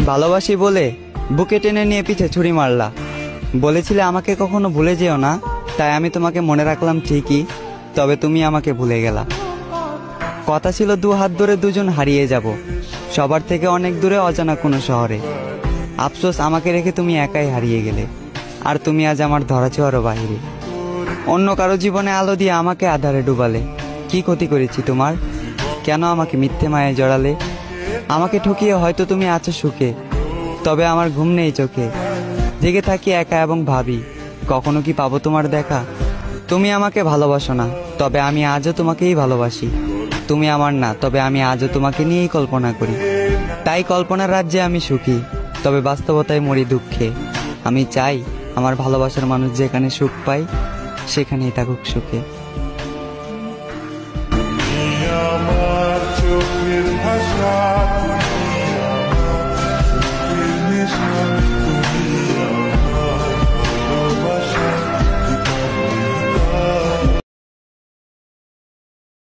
ভালোবাসি বলে বুকে টেনে নিয়ে পিছে ছুরি মারলা। বলেছিলে আমাকে কখনো ভুলে যেও না, তাই আমি তোমাকে মনে রাখলাম ঠিকই, তবে তুমি আমাকে ভুলে গেলা। কথা ছিল দু হাত ধরে দুজন হারিয়ে যাব, সবার থেকে অনেক দূরে অজানা কোনো শহরে। আফসোস আমাকে রেখে তুমি একাই হারিয়ে গেলে, আর তুমি আজ আমার ধরাছোঁয়ারও বাহিরে। অন্য কারো জীবনে আলো দিয়ে আমাকে আধারে ডুবালে। কি ক্ষতি করেছি তোমার? কেন আমাকে মিথ্যে মায়ায় জড়ালে? আমাকে ঠকিয়ে হয়তো তুমি আছো সুখে, তবে আমার ঘুম নেই চোখে। জেগে থাকি একা এবং ভাবি, কখনো কি পাবো তোমার দেখা? তুমি আমাকে ভালোবাসো না, তবে আমি আজও তোমাকেই ভালোবাসি। তুমি আমার না, তবে আমি আজও তোমাকে নিয়েই কল্পনা করি। তাই কল্পনার রাজ্যে আমি সুখী, তবে বাস্তবতায় মরি দুঃখে। আমি চাই আমার ভালোবাসার মানুষ যেখানে সুখ পায়, সেখানেই থাকুক সুখে। আমার চোখের